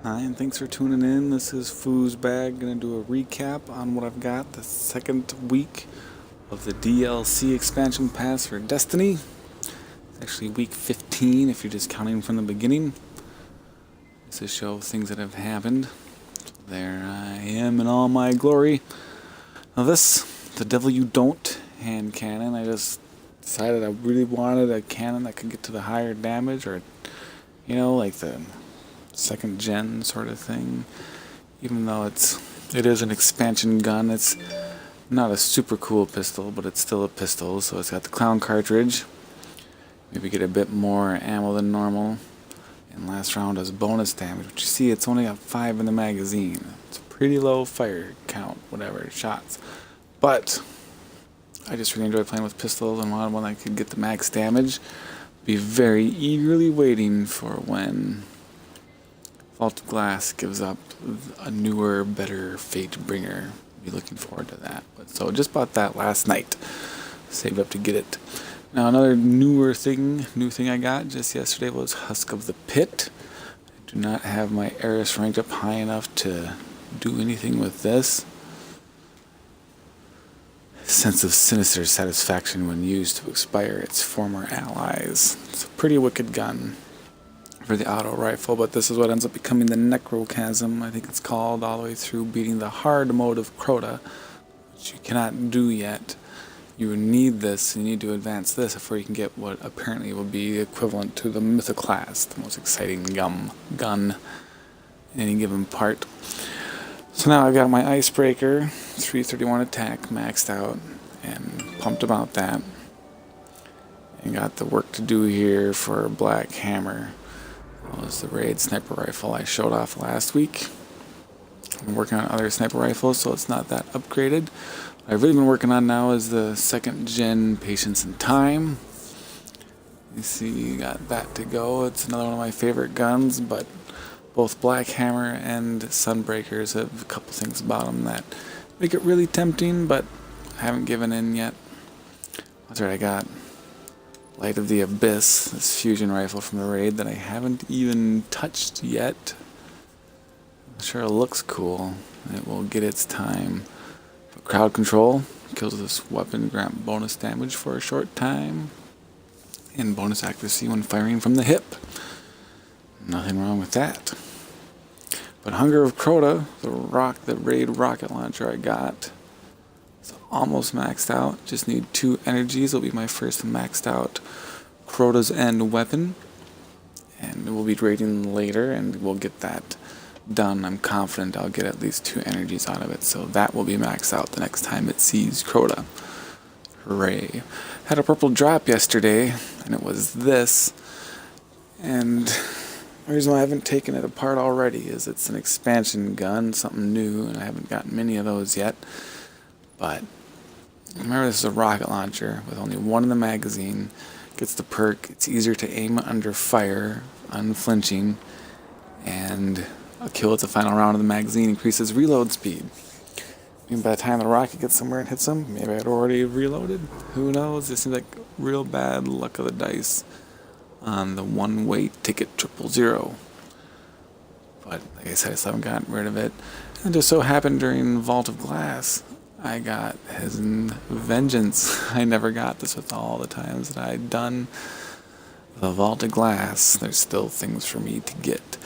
Hi, and thanks for tuning in. This is Foosbag. Gonna do a recap on what I've got the second week of the DLC expansion pass for Destiny. It's actually week 15 if you're just counting from the beginning. This is show things that have happened. So there I am in all my glory. Now this, the Devil You Don't hand cannon. I just decided I really wanted a cannon that could get to the higher damage, or like the second gen sort of thing. Even though it is an expansion gun, it's not a super cool pistol, but it's still a pistol. So it's got the clown cartridge. Maybe get a bit more ammo than normal. And last round has bonus damage, which you see it's only got 5 in the magazine. It's a pretty low fire count, whatever, shots. But I just really enjoy playing with pistols and wanted one that could get the max damage. Be very eagerly waiting for when Vault of Glass gives up a newer, better Fate Bringer. Be looking forward to that. So just bought that last night. Saved up to get it. Now another new thing I got just yesterday was Husk of the Pit. I do not have my Eris ranked up high enough to do anything with this. Sense of sinister satisfaction when used to expire its former allies. It's a pretty wicked gun for the auto rifle, but this is what ends up becoming the Necrochasm, I think it's called, all the way through beating the hard mode of Crota, which you cannot do yet. You need this, you need to advance this before you can get what apparently will be equivalent to the Mythoclast, the most exciting gun in any given part. So now I've got my Icebreaker, 331 attack maxed out, and pumped about that. And got the work to do here for Black Hammer. That was the raid sniper rifle I showed off last week. I'm working on other sniper rifles, so it's not that upgraded. What I've really been working on now is the second gen Patience and Time. You see, you got that to go. It's another one of my favorite guns, but both Black Hammer and Sunbreakers have a couple things about them that make it really tempting, but I haven't given in yet. That's right, I got Light of the Abyss, this fusion rifle from the raid that I haven't even touched yet. I'm sure it looks cool. It will get its time. But crowd control kills this weapon, grant bonus damage for a short time, and bonus accuracy when firing from the hip. Nothing wrong with that. But Hunger of Crota, the raid rocket launcher I got, it's almost maxed out. Just need 2 energies. It'll be my first maxed out Crota's End weapon. And we'll be raiding later, and we'll get that done. I'm confident I'll get at least 2 energies out of it. So that will be maxed out the next time it sees Crota. Hooray. Had a purple drop yesterday, and it was this. And the reason why I haven't taken it apart already is it's an expansion gun, something new, and I haven't gotten many of those yet. But remember, this is a rocket launcher with only 1 in the magazine. Gets the perk. It's easier to aim under fire, unflinching, and a kill at the final round of the magazine increases reload speed. I mean, by the time the rocket gets somewhere and hits them, maybe I'd already reloaded. Who knows? It seems like real bad luck of the dice on the one-way ticket 000. But like I said, I still haven't gotten rid of it. And just so happened during Vault of Glass, I got his Vengeance. I never got this with all the times that I'd done the Vault of Glass. There's still things for me to get.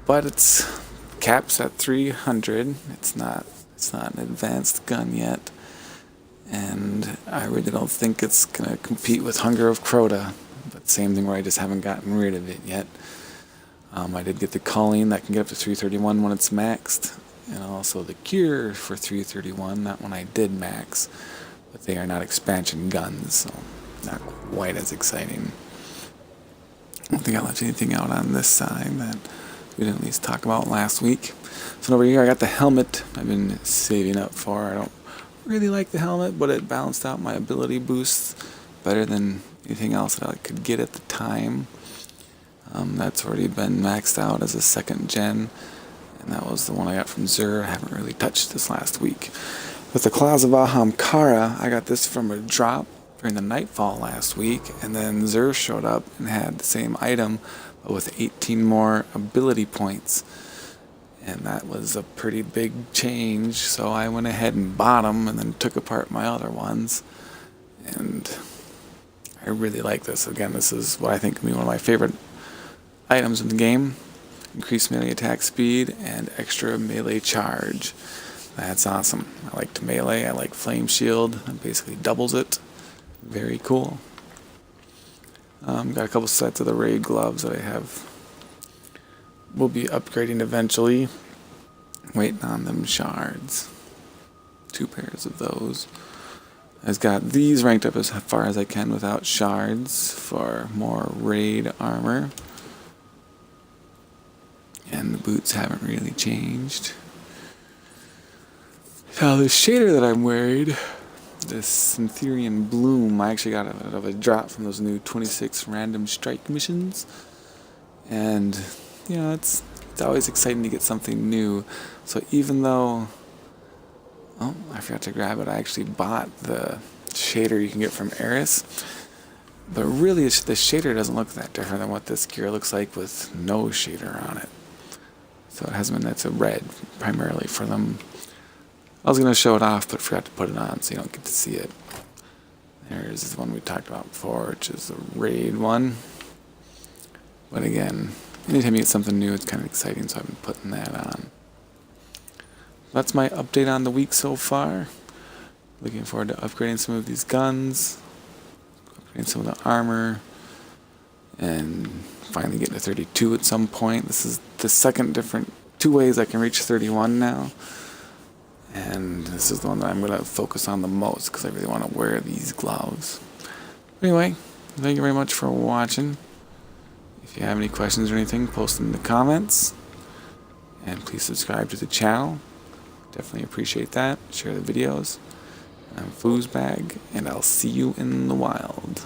But it's caps at 300. It's not an advanced gun yet. And I really don't think it's going to compete with Hunger of Crota. But same thing where I just haven't gotten rid of it yet. I did get the Colleen that can get up to 331 when it's maxed. And also the Cure for 331, that one I did max. But they are not expansion guns, so not quite as exciting. I don't think I left anything out on this side that we didn't at least talk about last week. So over here I got the helmet I've been saving up for. I don't really like the helmet, but it balanced out my ability boosts better than anything else that I could get at the time. That's already been maxed out as a second gen, and that was the one I got from Zur. I haven't really touched this last week. With the Claws of Ahamkara, I got this from a drop during the Nightfall last week, and then Zur showed up and had the same item, but with 18 more ability points. and that was a pretty big change, so I went ahead and bought them and then took apart my other ones, and I really like this. Again, this is what I think will be one of my favorite items in the game. Increased melee attack speed and extra melee charge. That's awesome. I like melee, I like flame shield, it basically doubles it. Very cool. Got a couple sets of the raid gloves that I have. We'll be upgrading eventually. Waiting on them shards. 2 pairs of those. I've got these ranked up as far as I can without shards for more raid armor. And the boots haven't really changed. Now the shader that I'm wearing, this Syntherian Bloom, I actually got out of a drop from those new 26 random strike missions. And, you know, it's always exciting to get something new. So even though, oh, I forgot to grab it, I actually bought the shader you can get from Eris. But really, the shader doesn't look that different than what this gear looks like with no shader on it. So it has been, that's a red, primarily for them. I was going to show it off, but forgot to put it on, so you don't get to see it. There's this one we talked about before, which is the raid one. But again, anytime you get something new, it's kind of exciting, so I've been putting that on. That's my update on the week so far. Looking forward to upgrading some of these guns, upgrading some of the armor, and finally getting to 32 at some point. This is the second different 2 ways I can reach 31 now. And this is the one that I'm going to focus on the most because I really want to wear these gloves. Anyway, thank you very much for watching. If you have any questions or anything, post them in the comments. And please subscribe to the channel. Definitely appreciate that. Share the videos. I'm Foosbag, and I'll see you in the wild.